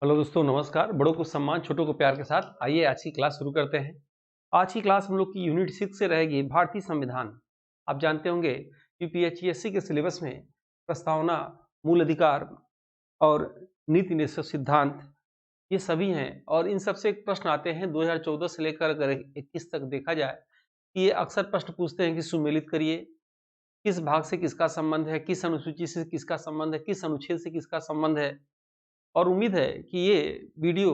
Hello दोस्तों, नमस्कार। बड़ों को सम्मान, छोटों को प्यार के साथ आइए आज की क्लास शुरू करते हैं। आज की क्लास हम लोग की यूनिट 6 से रहेगी भारतीय संविधान। आप जानते होंगे यूपीएससी के सिलेबस में प्रस्तावना, मूल अधिकार और नीति निश्चय सिद्धांत ये सभी हैं और इन सब से एक प्रश्न आते हैं 2014 से लेकर अगर 21 तक देखा जाए कि ये अक्सर प्रश्न पूछते हैं कि सुमेलित करिए, किस भाग से किसका संबंध है, किस अनुसूची से किसका संबंध है, किस अनुच्छेद से किसका संबंध है। और उम्मीद है कि ये वीडियो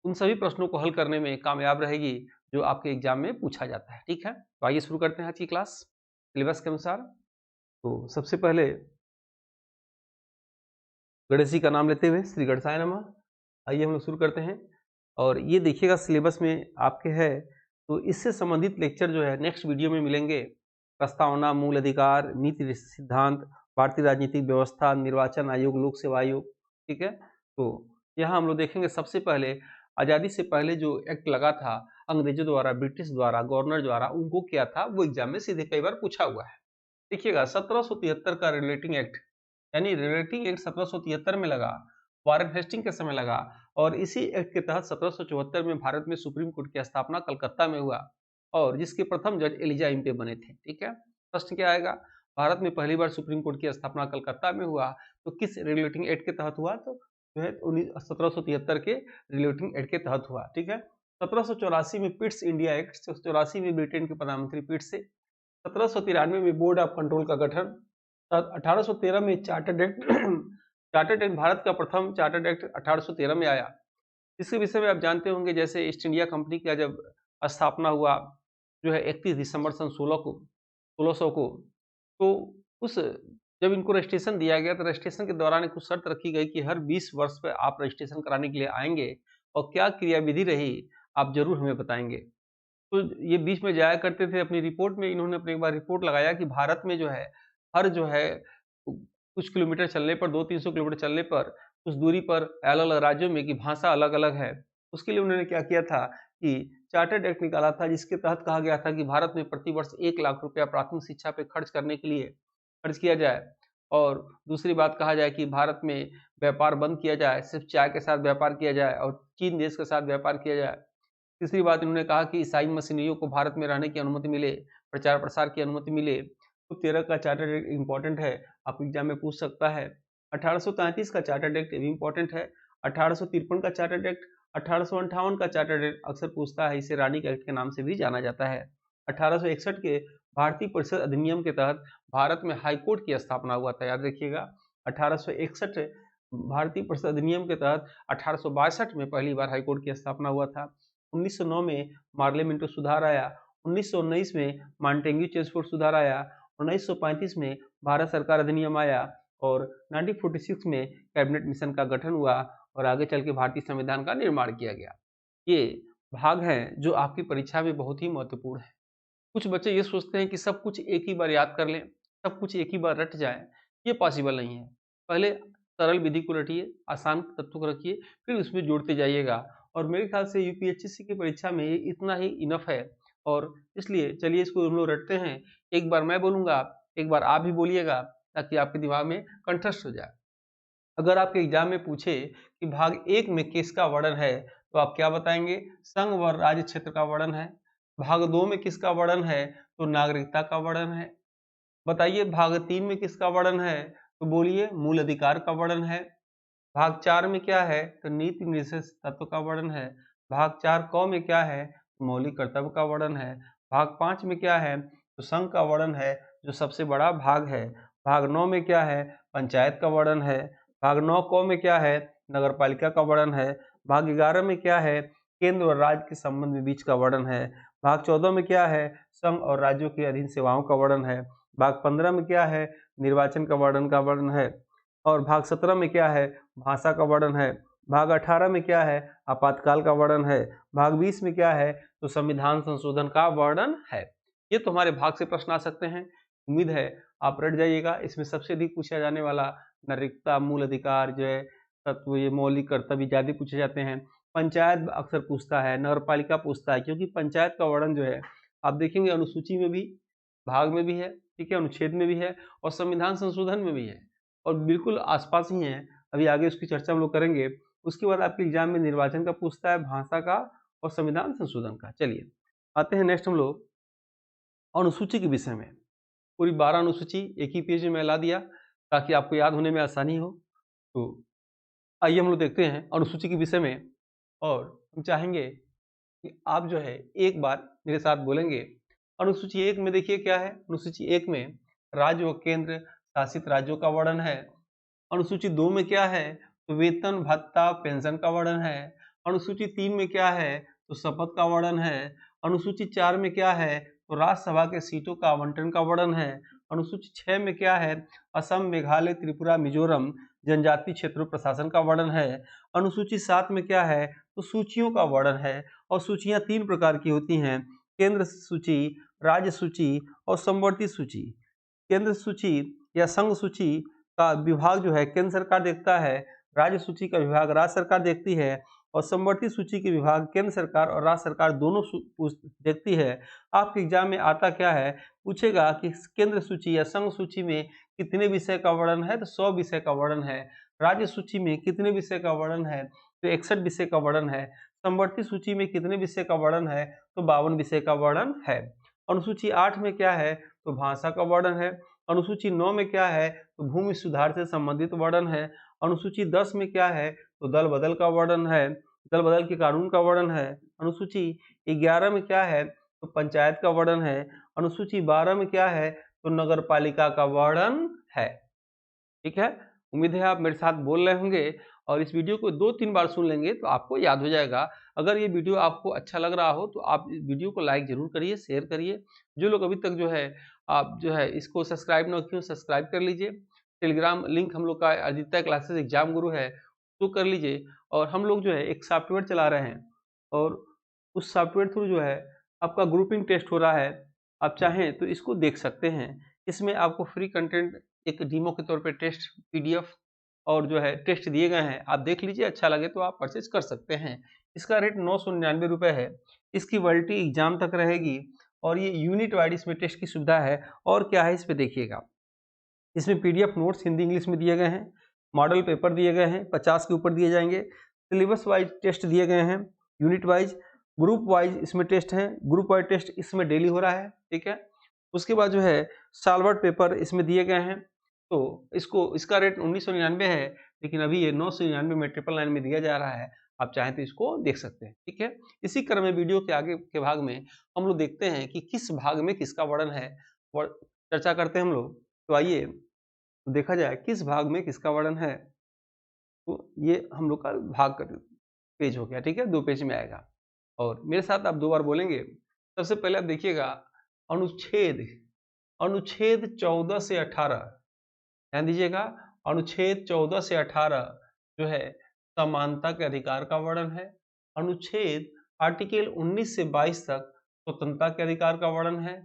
उन सभी प्रश्नों को हल करने में कामयाब रहेगी जो आपके एग्जाम में पूछा जाता है। ठीक है, तो आइए शुरू करते हैं आज की क्लास सिलेबस के अनुसार। तो सबसे पहले गणेश जी का नाम लेते हुए श्री गणेशाय नमः। आइए हम लोग शुरू करते हैं और ये देखिएगा सिलेबस में आपके है, तो इससे संबंधित लेक्चर जो है नेक्स्ट वीडियो में मिलेंगे। प्रस्तावना, मूल अधिकार, नीति सिद्धांत, भारतीय राजनीतिक व्यवस्था, निर्वाचन आयोग, लोक सेवा आयोग। ठीक है, तो यहाँ हम लोग देखेंगे सबसे पहले आज़ादी से पहले जो एक्ट लगा था अंग्रेजों द्वारा, ब्रिटिश द्वारा, गवर्नर द्वारा, उनको क्या था वो एग्जाम में सीधे कई बार पूछा हुआ है। देखिएगा 1773 का रिलेटिंग एक्ट, यानी रिलेटिंग एक्ट 1773 में लगा, वारेन हेस्टिंग के समय लगा और इसी एक्ट के तहत 1774 में भारत में सुप्रीम कोर्ट की स्थापना कलकत्ता में हुआ और जिसके प्रथम जज एलिजा इम्पे बने थे। ठीक है, प्रश्न क्या आएगा, भारत में पहली बार सुप्रीम कोर्ट की स्थापना कलकत्ता में हुआ तो किस रिलेटिंग एक्ट के तहत हुआ, तो जो है 1773 के रिलेटिंग एक्ट के तहत हुआ। ठीक है, 1784 में पिट्स इंडिया एक्ट, 1784 में ब्रिटेन के प्रधानमंत्री पिट्स से, 1793 में बोर्ड ऑफ कंट्रोल का गठन, 1813 में chartered act chartered act Bharat का प्रथम चार्टर्ड एक्ट 1813 में आया। इसके विषय में आप जानते होंगे जैसे ईस्ट इंडिया कंपनी का जब स्थापना हुआ जो है 31 दिसंबर सन 1600 को, तो उस जब इनको रजिस्ट्रेशन दिया गया तो रजिस्ट्रेशन के दौरान एक कुछ शर्त रखी गई कि हर 20 वर्ष पे आप रजिस्ट्रेशन कराने के लिए आएंगे और क्या क्रियाविधि रही आप जरूर हमें बताएंगे। तो ये बीच में जाया करते थे अपनी रिपोर्ट में, इन्होंने अपनी एक बार रिपोर्ट लगाया कि भारत में जो है हर जो है कुछ किलोमीटर चलने पर, 200-300 किलोमीटर चलने पर, कुछ दूरी पर अलग-अलग राज्यों में की भाषा अलग-अलग है। उसके लिए उन्होंने क्या किया था कि चार्टर्ड एक्ट निकाला था जिसके तहत कहा गया था कि भारत में प्रति वर्ष 1 लाख रुपया प्राथमिक शिक्षा पे खर्च करने के लिए खर्च किया जाए और दूसरी बात कहा जाए कि भारत में व्यापार बंद किया जाए, सिर्फ चाय के साथ व्यापार किया जाए और चीन देश के साथ व्यापार किया जाए। तीसरी बात इन्होंने कहा कि ईसाई मसीहियों को भारत में रहने की अनुमति मिले, प्रचार प्रसार की अनुमति मिले। तो 13 का चार्टर्ड एक्ट इम्पोर्टेंट है, आप एग्जाम में पूछ सकता है। 1833 का चार्टर्ड एक्ट भी इम्पोर्टेंट है। 1853 का चार्टर्ड एक्ट, 1858 का चार्टर्ड एक्ट अक्सर पूछता है, इसे रानी का एक्ट के नाम से भी जाना जाता है। 1861 के भारतीय परिषद अधिनियम के तहत भारत में हाई कोर्ट की स्थापना हुआ था, याद रखिएगा। 1861 भारतीय परिषद अधिनियम के तहत 1862 में पहली बार हाई कोर्ट की स्थापना हुआ था। 1909 में मार्लियामेंटो सुधार आया, 1919 में मॉन्टेग्यू चेम्सफोर्ड सुधार आया, 1935 में भारत सरकार अधिनियम आया और 1946 में कैबिनेट मिशन का गठन हुआ और आगे चल के भारतीय संविधान का निर्माण किया गया। ये भाग हैं जो आपकी परीक्षा में बहुत ही महत्वपूर्ण है। कुछ बच्चे ये सोचते हैं कि सब कुछ एक ही बार याद कर लें, सब कुछ एक ही बार रट जाए, ये पॉसिबल नहीं है। पहले सरल विधि को रटिए, आसान तत्वों को रखिए, फिर उसमें जोड़ते जाइएगा और मेरे ख्याल से यूपीएससी की परीक्षा में ये इतना ही इनफ है और इसलिए चलिए इसको हम लोग रटते हैं। एक बार मैं बोलूँगा, एक बार आप भी बोलिएगा ताकि आपके दिमाग में कंठस्थ हो जाए। अगर आपके एग्जाम में पूछे कि भाग 1 में किसका वर्णन है, तो आप क्या बताएंगे? संघ व राज्य क्षेत्र का वर्णन है। भाग 2 में किसका वर्णन है? तो नागरिकता का वर्णन है। बताइए भाग 3 में किसका वर्णन है? तो बोलिए मूल अधिकार का वर्णन है। भाग 4 में क्या है? तो नीति निर्देश तत्व का वर्णन है। भाग 4 क में क्या है? मौलिक कर्तव्य का वर्णन है। भाग 5 में क्या है? तो संघ का वर्णन है जो सबसे बड़ा भाग है। भाग 9 में क्या है? पंचायत का वर्णन है। भाग 9 क में क्या है? नगरपालिका का वर्णन है। भाग 11 में क्या है? केंद्र और राज्य के संबंध में बीच का वर्णन है। भाग 14 में क्या है? संघ और राज्यों के अधीन सेवाओं का वर्णन है। भाग 15 में क्या है? निर्वाचन का वर्णन है। और भाग 17 में क्या है? भाषा का वर्णन है। भाग 18 में क्या है? आपातकाल का वर्णन है। भाग 20 में क्या है? तो संविधान संशोधन का वर्णन है। ये तो हमारे भाग से प्रश्न आ सकते हैं। उम्मीद है आप रट जाइएगा। इसमें सबसे अधिक पूछा जाने वाला नागरिकता, मूल अधिकार जो है, तत्व, ये मौलिक कर्तव्य ज्यादा पूछे जाते हैं। पंचायत अक्सर पूछता है, नगरपालिका पूछता है, क्योंकि पंचायत का वर्णन जो है आप देखेंगे अनुसूची में भी, भाग में भी है, ठीक है, अनुच्छेद में भी है और संविधान संशोधन में भी है और बिल्कुल आसपास ही हैं। अभी आगे उसकी चर्चा हम लोग करेंगे। उसके बाद आपके एग्जाम में निर्वाचन का पूछता है, भाषा का और संविधान संशोधन का। चलिए आते हैं नेक्स्ट हम लोग अनुसूची के विषय में। पूरी 12 अनुसूची एक ही पेज में मैं ला दिया ताकि आपको याद होने में आसानी हो। तो आइए हम लोग देखते हैं अनुसूची के विषय में, और हम चाहेंगे कि आप जो है एक बार मेरे साथ बोलेंगे। अनुसूची 1 में देखिए क्या है। अनुसूची 1 में राज्य व केंद्र शासित राज्यों का वर्णन है। अनुसूची 2 में क्या है, तो वेतन भत्ता पेंशन का वर्णन है। अनुसूची 3 में क्या है, तो शपथ का वर्णन है। अनुसूची 4 में क्या है, तो राज्यसभा के सीटों का आवंटन का वर्णन है। अनुसूची 6 में क्या है, असम मेघालय त्रिपुरा मिजोरम जनजातीय क्षेत्रों प्रशासन का वर्णन है। अनुसूची 7 में क्या है, तो सूचियों का वर्णन है। और सूचियां 3 प्रकार की होती हैं, केंद्र सूची, राज्य सूची और समवर्ती सूची। केंद्र सूची या संघ सूची का विभाग जो है केंद्र सरकार देखता है, राज्य सूची का विभाग राज्य सरकार देखती है, और समवर्ती सूची के विभाग केंद्र सरकार और राज्य सरकार दोनों देखती है। आपके एग्जाम में आता क्या है, पूछेगा कि केंद्र सूची या संघ सूची में कितने विषय का वर्णन है, तो 100 विषय का वर्णन है। राज्य सूची में कितने विषय का वर्णन है, तो 61 विषय का वर्णन है। समवर्ती सूची में कितने विषय का वर्णन है, तो 52 विषय का वर्णन है। अनुसूची 8 में क्या है, तो भाषा का वर्णन है। अनुसूची 9 में क्या है, तो भूमि सुधार से संबंधित वर्णन है। अनुसूची 10 में क्या है, तो दल बदल का वर्णन है, दल बदल के कानून का वर्णन है। अनुसूची 11 में क्या है, तो पंचायत का वर्णन है। अनुसूची 12 में क्या है, तो नगर पालिका का वर्णन है। ठीक है, उम्मीद है आप मेरे साथ बोल रहे होंगे, और इस वीडियो को 2-3 बार सुन लेंगे तो आपको याद हो जाएगा। अगर ये वीडियो आपको अच्छा लग रहा हो तो आप इस वीडियो को लाइक जरूर करिए, शेयर करिए। जो लोग अभी तक जो है आप जो है इसको सब्सक्राइब ना किए, सब्सक्राइब कर लीजिए। टेलीग्राम लिंक हम लोग का आदित्य क्लासेस एग्जाम गुरु है, तो कर लीजिए। और हम लोग जो है एक सॉफ्टवेयर चला रहे हैं, और उस सॉफ्टवेयर थ्रू जो है आपका ग्रुपिंग टेस्ट हो रहा है। आप चाहें तो इसको देख सकते हैं। इसमें आपको फ्री कंटेंट एक डीमो के तौर पे टेस्ट पीडीएफ और जो है टेस्ट दिए गए हैं, आप देख लीजिए, अच्छा लगे तो आप परचेज कर सकते हैं। इसका रेट 999 रुपये है। इसकी वैलिडिटी एग्जाम तक रहेगी, और ये यूनिट वाइड इसमें टेस्ट की सुविधा है। और क्या है इस पे देखिएगा, इसमें पीडीएफ नोट्स हिंदी इंग्लिश में दिए गए हैं, मॉडल पेपर दिए गए हैं 50 के ऊपर दिए जाएंगे, सिलेबस वाइज टेस्ट दिए गए हैं, यूनिट वाइज, ग्रुप वाइज इसमें टेस्ट है, ग्रुप वाइज टेस्ट इसमें डेली हो रहा है। ठीक है, उसके बाद जो है सालवर्ड पेपर इसमें दिए गए हैं। तो इसका रेट 1999 है, लेकिन अभी ये 999 में 999 में दिया जा रहा है। आप चाहें तो इसको देख सकते हैं। ठीक है, इसी क्रम में वीडियो के आगे के भाग में हम लोग देखते हैं कि किस भाग में किसका वर्णन है, चर्चा करते हैं हम लोग। तो आइए देखा जाए किस भाग में किसका वर्णन है। तो ये हम लोग का भाग का पेज हो गया। ठीक है, 2 पेज में आएगा, और मेरे साथ आप 2 बार बोलेंगे। सबसे पहले आप देखिएगा अनुच्छेद अनुच्छेद 14 से 18, ध्यान दीजिएगा, अनुच्छेद 14 से 18 जो है समानता के अधिकार का वर्णन है। अनुच्छेद आर्टिकल 19 से 22 तक स्वतंत्रता के अधिकार का वर्णन है।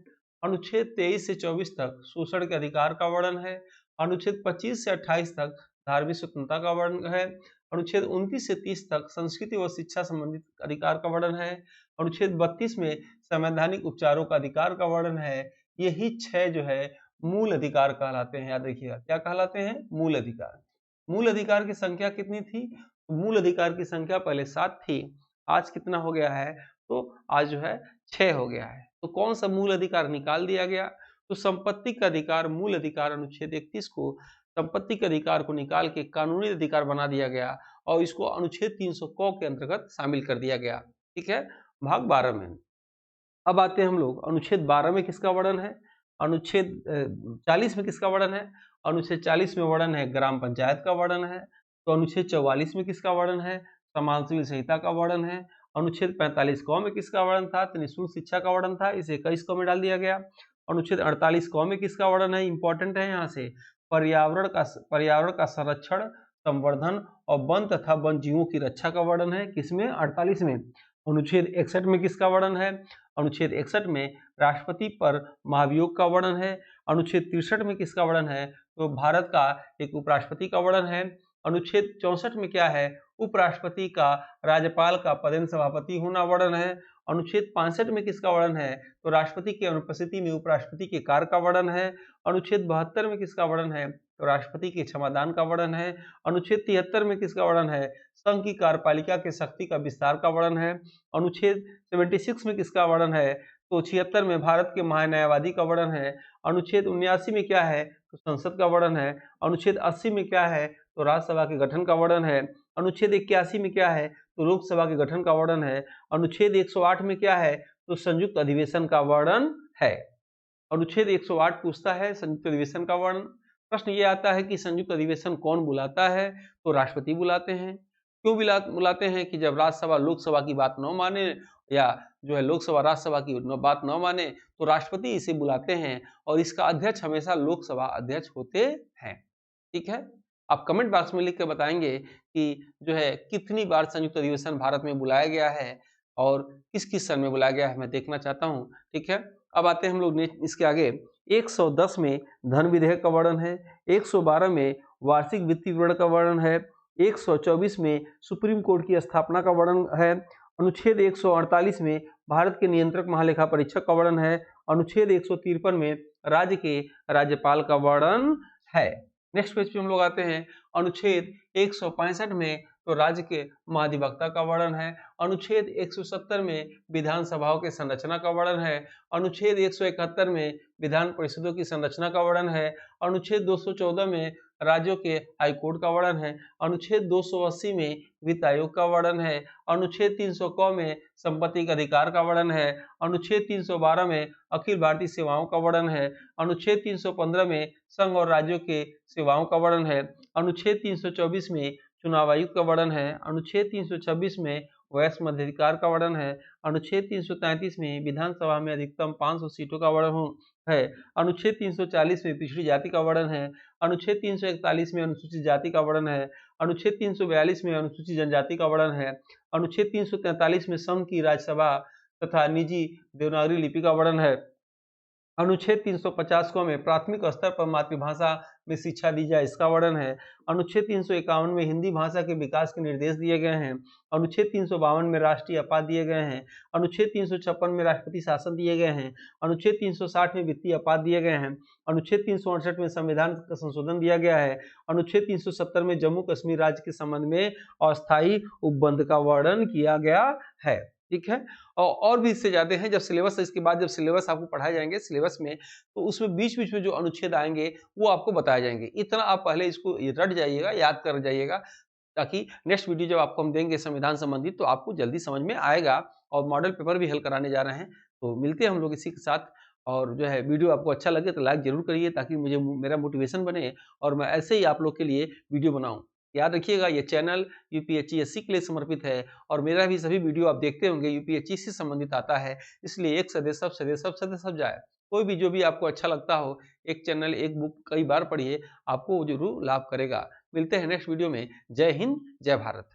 अनुच्छेद 23 से 24 तक शोषण के अधिकार का वर्णन है। अनुच्छेद 25 से 28 तक धार्मिक स्वतंत्रता का वर्णन है। अनुच्छेद 29 से 30 तक संस्कृति व शिक्षा संबंधित अधिकार का वर्णन है। अनुच्छेद 32 में संवैधानिक उपचारों का अधिकार का वर्णन है। यही 6 जो है मूल अधिकार कहलाते हैं। याद रखिएगा, क्या कहलाते हैं, मूल अधिकार। मूल अधिकार की संख्या कितनी थी, मूल अधिकार की संख्या पहले 7 थी, आज कितना हो गया है, तो आज जो है 6 हो गया है। तो कौन सा मूल अधिकार निकाल दिया गया, तो संपत्ति का अधिकार, मूल अधिकार अनुच्छेद 31 को संपत्ति के अधिकार को निकाल के कानूनी अधिकार बना दिया गया, और इसको अनुच्छेद 300 क के अंतर्गत शामिल कर दिया गया। ठीक है, भाग 12 में। अब आते हैं हम लोग अनुच्छेद 12 में किसका वर्णन है, अनुच्छेद 40 में किसका वर्णन है। अनुच्छेद 40 में वर्णन है ग्राम पंचायत का वर्णन है। तो अनुच्छेद 44 में किसका वर्णन है, समान सिविल संहिता का वर्णन है। अनुच्छेद 45 क में किसका वर्णन था, तो निःशुल्क शिक्षा का वर्णन था, इसे 21 क में डाल दिया गया। अनुच्छेद 48 क में किसका वर्णन है, इंपॉर्टेंट है यहाँ से, पर्यावरण का संरक्षण, संवर्धन और वन तथा वन जीवों की रक्षा का वर्णन है, किसमें, 48 में। अनुच्छेद 61 में किसका वर्णन है, अनुच्छेद 61 में राष्ट्रपति पर महाभियोग का वर्णन है। अनुच्छेद 63 में किसका वर्णन है, तो भारत का एक उपराष्ट्रपति का वर्णन है। अनुच्छेद 64 में क्या है, उपराष्ट्रपति का राज्यपाल का पदेन सभापति होना वर्णन है। अनुच्छेद 65 में किसका वर्णन है, तो राष्ट्रपति की अनुपस्थिति में उपराष्ट्रपति के कार्य का वर्णन है। अनुच्छेद 72 में किसका वर्णन है, तो राष्ट्रपति के क्षमादान का वर्णन है। अनुच्छेद 73 में किसका वर्णन है? संघ की कार्यपालिका के शक्ति का विस्तार का वर्णन है। अनुच्छेद 76 में किसका वर्णन है? तो 76 में भारत के महान्यायवादी का वर्णन है। अनुच्छेद 79 में क्या है? तो संसद का वर्णन है। अनुच्छेद 80 में क्या है? तो राज्यसभा के गठन का वर्णन है। अनुच्छेद 81 में क्या है? तो लोकसभा के गठन का वर्णन है। अनुच्छेद 108 में क्या है? तो संयुक्त अधिवेशन का वर्णन है। अनुच्छेद 108 पूछता है संयुक्त अधिवेशन का वर्णन। प्रश्न ये आता है कि संयुक्त अधिवेशन कौन बुलाता है? तो राष्ट्रपति बुलाते हैं। क्यों बुलाते हैं? कि जब राज्यसभा लोकसभा की बात न माने या जो है लोकसभा राज्यसभा की बात न माने तो राष्ट्रपति इसे बुलाते हैं और इसका अध्यक्ष हमेशा लोकसभा अध्यक्ष होते हैं। ठीक है, आप कमेंट बॉक्स में लिख के बताएंगे कि जो है कितनी बार संयुक्त अधिवेशन भारत में बुलाया गया है और किस किस सन में बुलाया गया है, मैं देखना चाहता हूँ। ठीक है, अब आते हैं हम लोग इसके आगे। 110 में धन विधेयक का वर्णन है। 112 में वार्षिक वित्तीय विवरण का वर्णन है। 124 में सुप्रीम कोर्ट की स्थापना का वर्णन है। अनुच्छेद 148 में भारत के नियंत्रक महालेखा परीक्षक का वर्णन है। अनुच्छेद 153 में राज्य के राज्यपाल का वर्णन है। नेक्स्ट पेज पे हम लोग आते हैं। अनुच्छेद 165 में तो राज्य के महाधिवक्ता का वर्णन है। अनुच्छेद 170 में विधानसभाओं के संरचना का वर्णन है। अनुच्छेद 171 में विधान परिषदों की संरचना का वर्णन है। अनुच्छेद 214 में राज्यों के हाईकोर्ट का वर्णन है। अनुच्छेद 280 में वित्त आयोग का वर्णन है। अनुच्छेद 300 में संपत्ति के अधिकार का वर्णन है। अनुच्छेद 312 में अखिल भारतीय सेवाओं का वर्णन है। अनुच्छेद 315 में संघ और राज्यों के सेवाओं का वर्णन है। अनुच्छेद 324 में चुनाव आयुक्त का वर्णन है। अनुच्छेद 326 में वयस्क मध्याधिकार का वर्णन है। अनुच्छेद 333 में विधानसभा में अधिकतम 500 सीटों का वर्णन है। अनुच्छेद 340 में पिछड़ी जाति का वर्णन है। अनुच्छेद 341 में अनुसूचित जाति का वर्णन है। अनुच्छेद 342 में अनुसूचित जनजाति का वर्णन है। अनुच्छेद 343 में संघ की राज्यसभा तथा निजी देवनागरी लिपि का वर्णन है। अनुच्छेद 350 को में प्राथमिक स्तर पर मातृभाषा में शिक्षा दी जाए इसका वर्णन है। अनुच्छेद 351 में हिंदी भाषा के विकास के निर्देश दिए गए हैं। अनुच्छेद 352 में राष्ट्रीय आपात दिए गए हैं। अनुच्छेद 356 में राष्ट्रपति शासन दिए गए हैं। अनुच्छेद 360 में वित्तीय आपात दिए गए हैं। अनुच्छेद 368 में संविधान का संशोधन दिया गया है। अनुच्छेद 370 में जम्मू कश्मीर राज्य के संबंध में अस्थायी उपबंध का वर्णन किया गया है। ठीक है, और भी इससे जाते हैं। जब सिलेबस इसके बाद जब सिलेबस आपको पढ़ाए जाएंगे सिलेबस में, तो उसमें बीच बीच में जो अनुच्छेद आएंगे वो आपको बताए जाएंगे। इतना आप पहले इसको रट जाइएगा, याद कर जाइएगा, ताकि नेक्स्ट वीडियो जब आपको हम देंगे संविधान संबंधित तो आपको जल्दी समझ में आएगा। और मॉडल पेपर भी हल कराने जा रहे हैं। तो मिलते हैं हम लोग इसी के साथ। और जो है वीडियो आपको अच्छा लगे तो लाइक जरूर करिए, ताकि मुझे मेरा मोटिवेशन बने और मैं ऐसे ही आप लोग के लिए वीडियो बनाऊँ। याद रखिएगा, ये चैनल यूपीएससी के लिए समर्पित है और मेरा भी सभी वीडियो आप देखते होंगे यूपीएससी से संबंधित आता है। इसलिए एक सदे सब जाए। कोई भी जो भी आपको अच्छा लगता हो, एक चैनल एक बुक कई बार पढ़िए, आपको जरूर लाभ करेगा। मिलते हैं नेक्स्ट वीडियो में। जय हिंद, जय भारत।